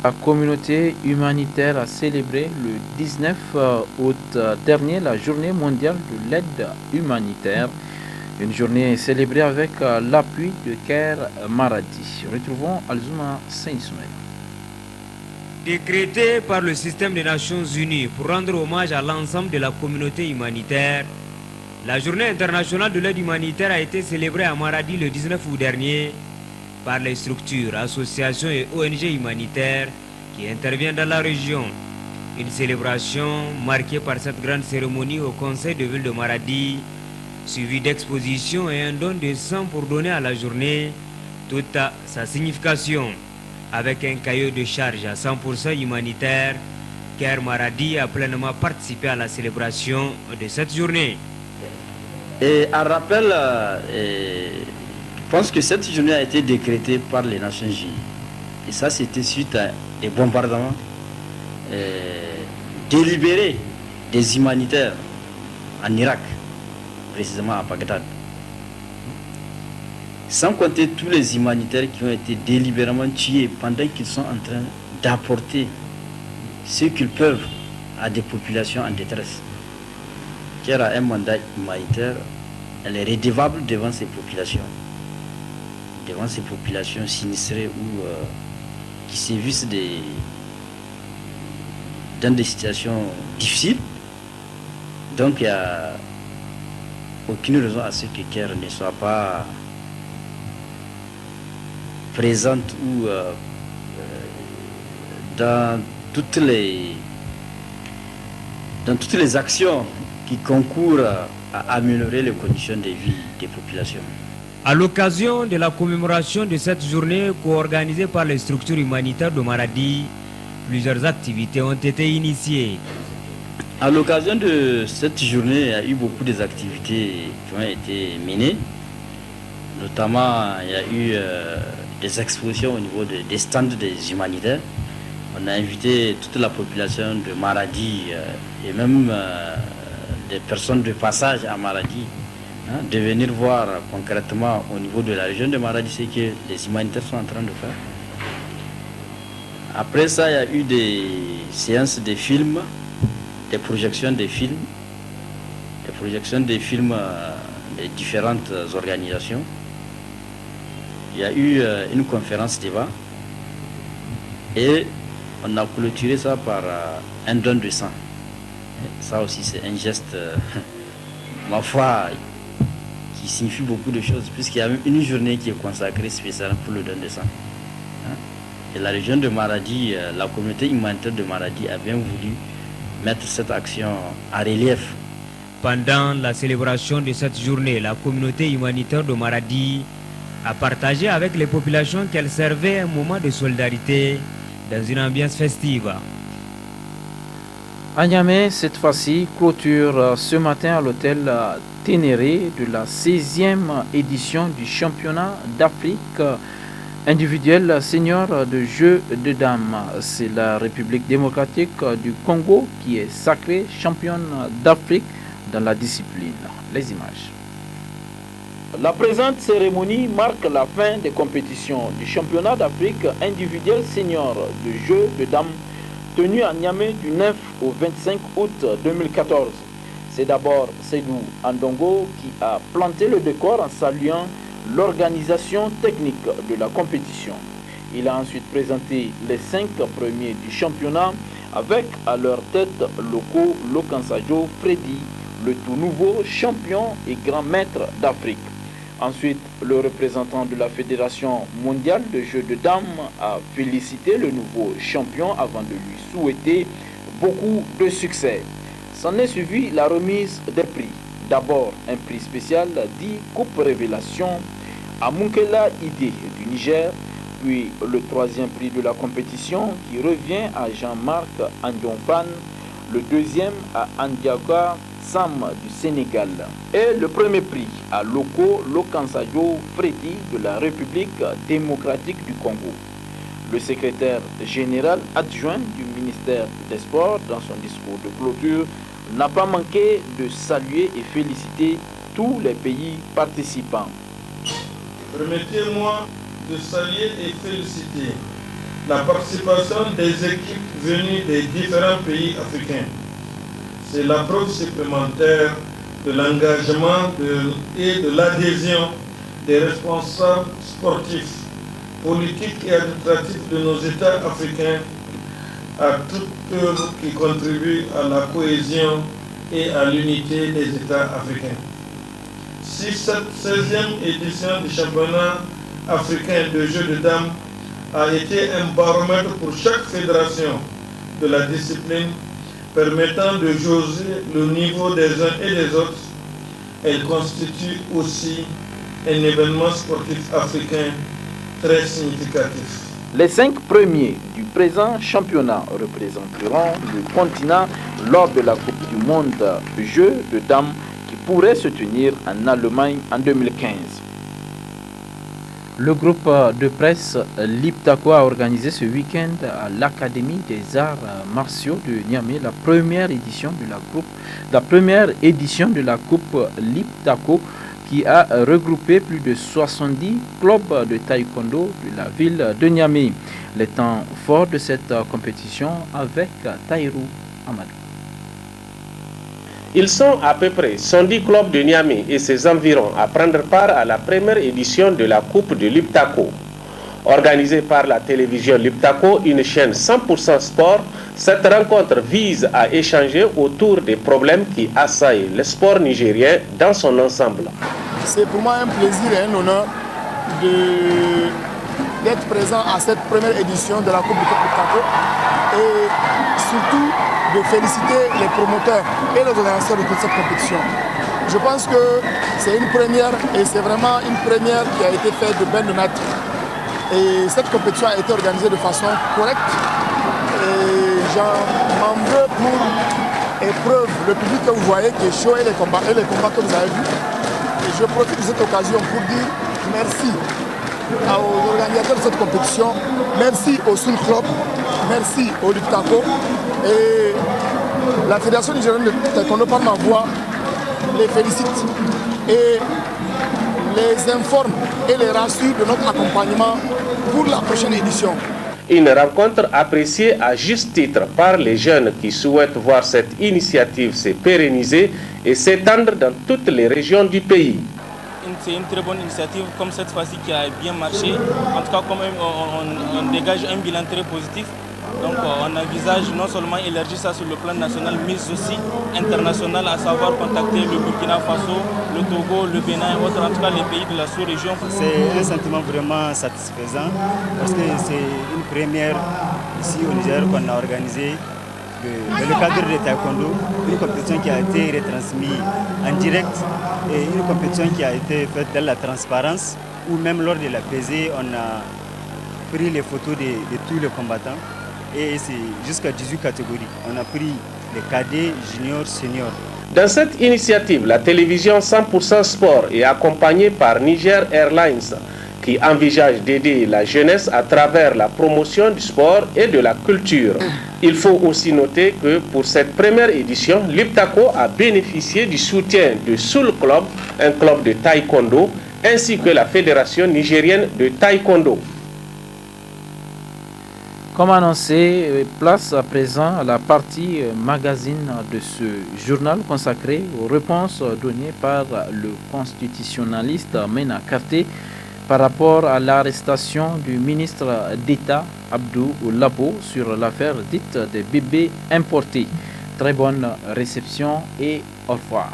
La communauté humanitaire a célébré le 19 août dernier la journée mondiale de l'aide humanitaire. Une journée célébrée avec l'appui de Care Maradi. Retrouvons Alzuma Saint-Ismaël. Décrété par le système des Nations Unies pour rendre hommage à l'ensemble de la communauté humanitaire, la journée internationale de l'aide humanitaire a été célébrée à Maradi le 19 août dernier par les structures, associations et ONG humanitaires qui interviennent dans la région. Une célébration marquée par cette grande cérémonie au conseil de ville de Maradi, suivie d'expositions et un don de sang pour donner à la journée toute sa signification. Avec un cahier de charge à 100% humanitaire, Care Maradi a pleinement participé à la célébration de cette journée. Et en rappel, je pense que cette journée a été décrétée par les Nations Unies. Et ça, c'était suite à des bombardements délibérés des humanitaires en Irak, précisément à Bagdad. Sans compter tous les humanitaires qui ont été délibérément tués pendant qu'ils sont en train d'apporter ce qu'ils peuvent à des populations en détresse. Qui a un mandat humanitaire, elle est redevable devant ces populations sinistrées ou qui sévissent dans des situations difficiles. Donc il n'y a aucune raison à ce que Care ne soit pas présente ou dans toutes les actions qui concourent à améliorer les conditions de vie des populations. À l'occasion de la commémoration de cette journée co-organisée par les structures humanitaires de Maradi, plusieurs activités ont été initiées. À l'occasion de cette journée, il y a eu beaucoup d'activités qui ont été menées. Notamment, il y a eu des expositions au niveau des stands des humanitaires. On a invité toute la population de Maradi et même des personnes de passage à Maradi de venir voir concrètement au niveau de la région de Maradi ce que les humanitaires sont en train de faire. Après ça, il y a eu des séances de films, des projections de films des différentes organisations. Il y a eu une conférence débat et on a clôturé ça par un don de sang. Ça aussi c'est un geste, ma foi, qui signifie beaucoup de choses, puisqu'il y a même une journée qui est consacrée spécialement pour le don de sang. Et la région de Maradi, la communauté humanitaire de Maradi a bien voulu mettre cette action en relief. Pendant la célébration de cette journée, la communauté humanitaire de Maradi a partagé avec les populations qu'elle servait un moment de solidarité dans une ambiance festive. À Niamey, cette fois-ci, clôture ce matin à l'hôtel Ténéré de la 16e édition du championnat d'Afrique individuel senior de jeu de dames. C'est la République démocratique du Congo qui est sacrée championne d'Afrique dans la discipline. Les images. La présente cérémonie marque la fin des compétitions du championnat d'Afrique individuel senior de jeu de dames tenu à Niamey du 9 au 25 août 2014. C'est d'abord Seydou Andongo qui a planté le décor en saluant l'organisation technique de la compétition. Il a ensuite présenté les 5 premiers du championnat avec à leur tête Loko Lokansajo Freddy, le tout nouveau champion et grand maître d'Afrique. Ensuite, le représentant de la Fédération mondiale de jeux de dames a félicité le nouveau champion avant de lui souhaiter beaucoup de succès. S'en est suivi la remise des prix. D'abord, un prix spécial dit Coupe Révélation à Munkela Ide du Niger, puis le 3e prix de la compétition qui revient à Jean-Marc Andiofan, le 2e à Andiaga Sam du Sénégal et le premier prix à Loko Lokansajo Freddy de la République démocratique du Congo. Le secrétaire général adjoint du ministère des Sports, dans son discours de clôture, n'a pas manqué de saluer et féliciter tous les pays participants. Permettez-moi de saluer et féliciter la participation des équipes venues des différents pays africains. C'est la preuve supplémentaire de l'engagement et de l'adhésion des responsables sportifs, politiques et administratifs de nos États africains à toute œuvre qui contribue à la cohésion et à l'unité des États africains. Si cette 16e édition du championnat africain de jeux de dames a été un baromètre pour chaque fédération de la discipline, permettant de jauger le niveau des uns et des autres, elle constitue aussi un événement sportif africain très significatif. Les 5 premiers du présent championnat représenteront le continent lors de la Coupe du Monde de jeux de dames qui pourrait se tenir en Allemagne en 2015. Le groupe de presse Liptako a organisé ce week-end à l'Académie des arts martiaux de Niamey la première édition de la Coupe Liptako qui a regroupé plus de 70 clubs de taekwondo de la ville de Niamey. Les temps forts de cette compétition avec Taïrou Amadou. Ils sont à peu près 110 clubs de Niamey et ses environs à prendre part à la première édition de la Coupe de Liptako. Organisée par la télévision Liptako, une chaîne 100% sport, cette rencontre vise à échanger autour des problèmes qui assaillent le sport nigérien dans son ensemble. C'est pour moi un plaisir et un honneur d'être présent à cette première édition de la Coupe de Liptako et surtout de féliciter les promoteurs et les organisateurs de toute cette compétition. Je pense que c'est une première et c'est vraiment une première qui a été faite de belle nature. Et cette compétition a été organisée de façon correcte et j'en veux pour épreuve le public que vous voyez qui est chaud et les combats que vous avez vus. Et je profite de cette occasion pour dire merci aux organisateurs de cette compétition, merci au Soul Club, merci au Liptako et la Fédération nigérienne de taekwondo par ma voix les félicite et les informe et les rassure de notre accompagnement pour la prochaine édition. Une rencontre appréciée à juste titre par les jeunes qui souhaitent voir cette initiative se pérenniser et s'étendre dans toutes les régions du pays. C'est une très bonne initiative comme cette fois-ci qui a bien marché. En tout cas, quand même, on dégage un bilan très positif. Donc on envisage non seulement élargir ça sur le plan national, mais aussi international, à savoir contacter le Burkina Faso, le Togo, le Bénin et autres, en tout cas les pays de la sous-région. C'est un sentiment vraiment satisfaisant parce que c'est une première ici au Niger qu'on a organisé dans le cadre de taekwondo, une compétition qui a été retransmise en direct et une compétition qui a été faite dans la transparence où même lors de la pesée, on a pris les photos de tous les combattants. Et c'est jusqu'à 18 catégories. On a pris les cadets, juniors, seniors. Dans cette initiative, la télévision 100% sport est accompagnée par Niger Airlines qui envisage d'aider la jeunesse à travers la promotion du sport et de la culture. Il faut aussi noter que pour cette première édition, Liptako a bénéficié du soutien de Soul Club, un club de taekwondo, ainsi que la Fédération nigérienne de taekwondo. Comme annoncé, place à présent à la partie magazine de ce journal consacré aux réponses données par le constitutionnaliste Mena Karté par rapport à l'arrestation du ministre d'État Abdou Labo sur l'affaire dite des bébés importés. Très bonne réception et au revoir.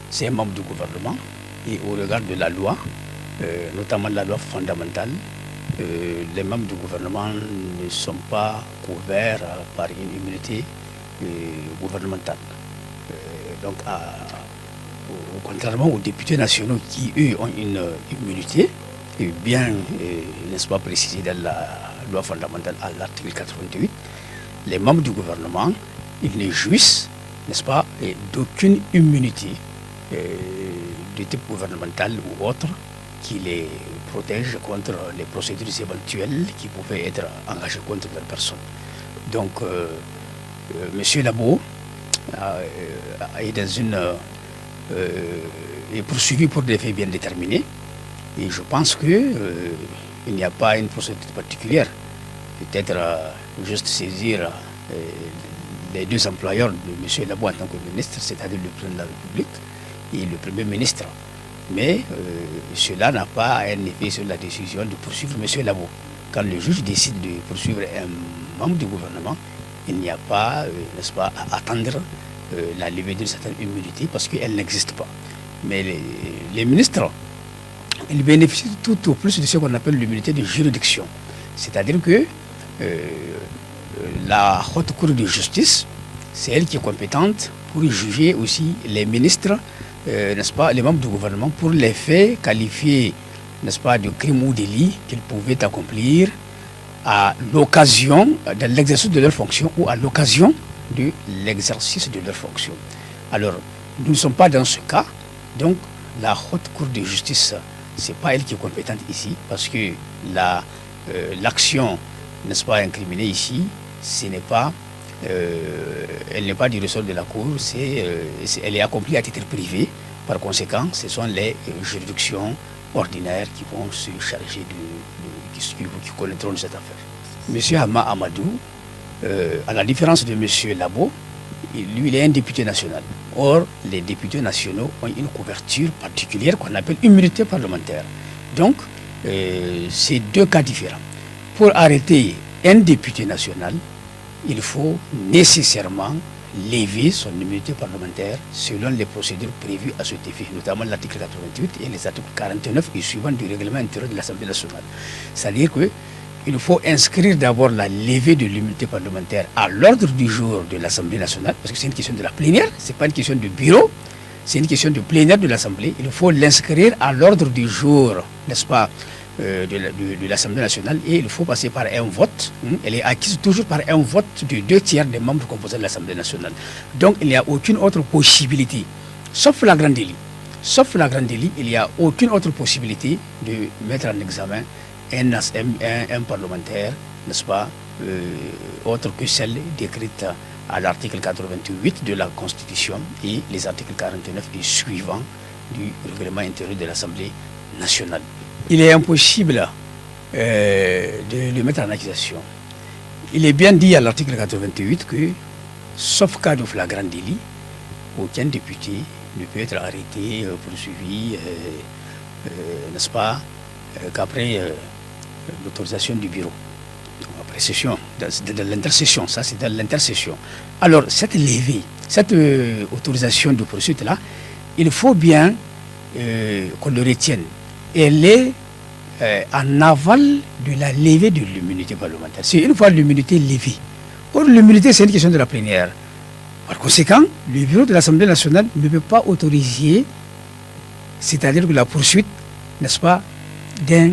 C'est un membre du gouvernement et au regard de la loi, notamment la loi fondamentale, les membres du gouvernement ne sont pas couverts par une immunité gouvernementale. Donc, contrairement aux députés nationaux qui, eux, ont une immunité, bien, n'est-ce pas, précisé dans la loi fondamentale à l'article 88, les membres du gouvernement, ils ne jouissent, n'est-ce pas, d'aucune immunité de type gouvernemental ou autre qui les protège contre les procédures éventuelles qui pouvaient être engagées contre leur personne. Donc, M. Labo est poursuivi pour des faits bien déterminés et je pense que il n'y a pas une procédure particulière. Peut-être juste saisir les deux employeurs de M. Labo en tant que ministre, c'est-à-dire le président de la République et le Premier ministre. Mais cela n'a pas un effet sur la décision de poursuivre M. Labo. Quand le juge décide de poursuivre un membre du gouvernement, il n'y a pas, n'est-ce pas, à attendre la levée d'une certaine immunité parce qu'elle n'existe pas. Mais les ministres, ils bénéficient tout au plus de ce qu'on appelle l'immunité de juridiction. C'est-à-dire que la Haute Cour de justice, c'est elle qui est compétente pour juger aussi les ministres, n'est-ce pas, les membres du gouvernement, pour les faits qualifiés, n'est-ce pas, de crimes ou délits qu'ils pouvaient accomplir à l'occasion de l'exercice de leurs fonctions ou à l'occasion de l'exercice de leurs fonctions. Alors, nous ne sommes pas dans ce cas, donc la Haute Cour de justice, ce n'est pas elle qui est compétente ici, parce que l'action, n'est-ce pas, incriminée ici, ce n'est pas, elle n'est pas du ressort de la Cour, elle est accomplie à titre privé. Par conséquent, ce sont les juridictions ordinaires qui vont se charger qui connaîtront cette affaire. Monsieur Hama Amadou, à la différence de monsieur Labo, lui, il est un député national. Or, les députés nationaux ont une couverture particulière qu'on appelle immunité parlementaire. Donc, c'est deux cas différents. Pour arrêter un député national, il faut nécessairement lever son immunité parlementaire selon les procédures prévues à cet effet, notamment l'article 88 et les articles 49 et suivants du règlement intérieur de l'Assemblée nationale. C'est-à-dire qu'il faut inscrire d'abord la levée de l'immunité parlementaire à l'ordre du jour de l'Assemblée nationale, parce que c'est une question de la plénière, ce n'est pas une question de bureau, c'est une question de plénière de l'Assemblée. Il faut l'inscrire à l'ordre du jour, n'est-ce pas, de l'Assemblée nationale, et il faut passer par un vote. Elle est acquise toujours par un vote de 2/3 des membres composés de l'Assemblée nationale. Donc il n'y a aucune autre possibilité, sauf la grande délit. Sauf la grande délit, il n'y a aucune autre possibilité de mettre en examen un parlementaire, n'est-ce pas, autre que celle décrite à l'article 88 de la Constitution et les articles 49 et suivants du règlement intérieur de l'Assemblée nationale. Il est impossible de le mettre en accusation. Il est bien dit à l'article 88 que, sauf cas de flagrant délit, aucun député ne peut être arrêté, poursuivi, n'est-ce pas, qu'après l'autorisation du bureau. Après session, de l'intercession, ça c'est dans l'intercession. Alors, cette levée, cette autorisation de poursuite-là, il faut bien qu'on le retienne. Elle est en aval de la levée de l'immunité parlementaire. C'est une fois l'immunité levée. Or, l'immunité, c'est une question de la plénière. Par conséquent, le bureau de l'Assemblée nationale ne peut pas autoriser, c'est-à-dire que la poursuite, n'est-ce pas, de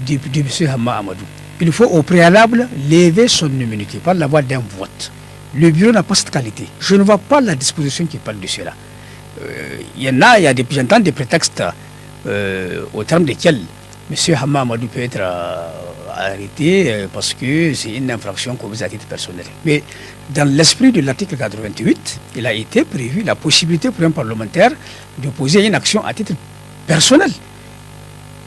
M. Hama Amadou. Il faut au préalable lever son immunité par la voie d'un vote. Le bureau n'a pas cette qualité. Je ne vois pas la disposition qui parle de cela. J'entends des prétextes au terme desquels M. Hama Amadou peut être arrêté parce que c'est une infraction commise à titre personnel. Mais dans l'esprit de l'article 88, il a été prévu la possibilité pour un parlementaire de poser une action à titre personnel.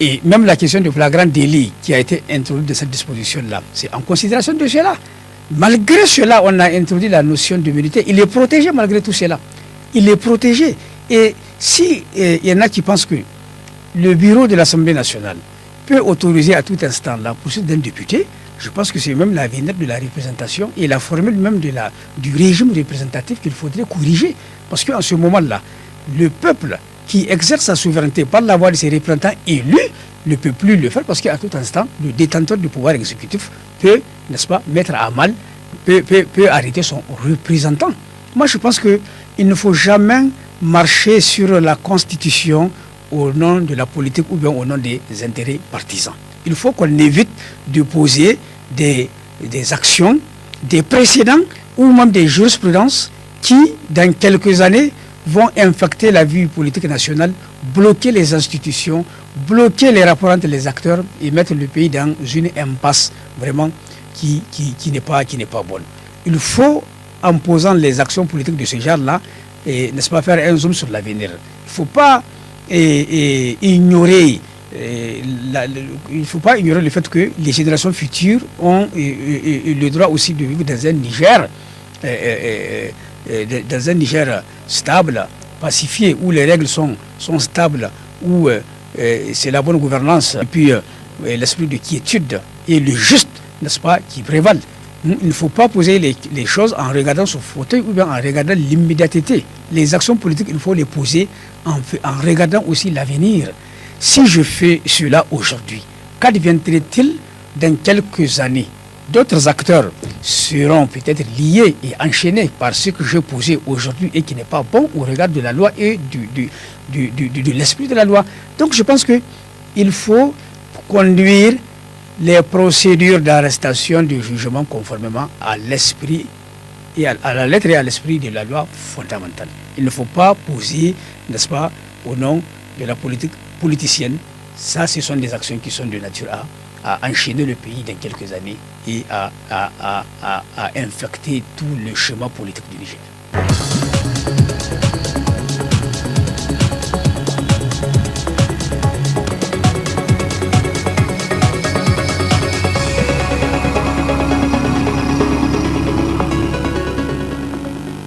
Et même la question du flagrant délit qui a été introduite de cette disposition-là, c'est en considération de cela. Malgré cela, on a introduit la notion d'immunité. Il est protégé malgré tout cela. Il est protégé. Et si y en a qui pensent que le bureau de l'Assemblée nationale peut autoriser à tout instant la poursuite d'un député, je pense que c'est même la vignette de la représentation et la formule même du régime représentatif qu'il faudrait corriger. Parce qu'en ce moment-là, le peuple qui exerce sa souveraineté par la voix de ses représentants élus ne peut plus le faire parce qu'à tout instant, le détenteur du pouvoir exécutif peut, n'est-ce pas, mettre à mal, peut arrêter son représentant. Moi, je pense qu'il ne faut jamais marcher sur la Constitution au nom de la politique ou bien au nom des intérêts partisans. Il faut qu'on évite de poser des actions, des précédents ou même des jurisprudences qui, dans quelques années, vont infecter la vie politique nationale, bloquer les institutions, bloquer les rapports entre les acteurs et mettre le pays dans une impasse vraiment qui n'est pas bonne. Il faut, en posant les actions politiques de ce genre-là, n'est-ce pas, faire un zoom sur l'avenir. Il ne faut pas ignorer il ne faut pas ignorer le fait que les générations futures ont le droit aussi de vivre dans un Niger stable, pacifié, où les règles sont stables, où c'est la bonne gouvernance, et puis l'esprit de quiétude et le juste, n'est-ce pas, qui prévalent. Il ne faut pas poser les choses en regardant son fauteuil ou bien en regardant l'immédiateté. Les actions politiques, il faut les poser en regardant aussi l'avenir. Si je fais cela aujourd'hui, qu'adviendrait-il dans quelques années? D'autres acteurs seront peut-être liés et enchaînés par ce que j'ai posé aujourd'hui et qui n'est pas bon au regard de la loi et de l'esprit de la loi. Donc je pense qu'il faut conduire les procédures d'arrestation, de jugement conformément à l'esprit et à la lettre et à l'esprit de la loi fondamentale. Il ne faut pas poser, n'est-ce pas, au nom de la politique politicienne. Ça, ce sont des actions qui sont de nature à enchaîner le pays dans quelques années et à infecter tout le schéma politique du Niger.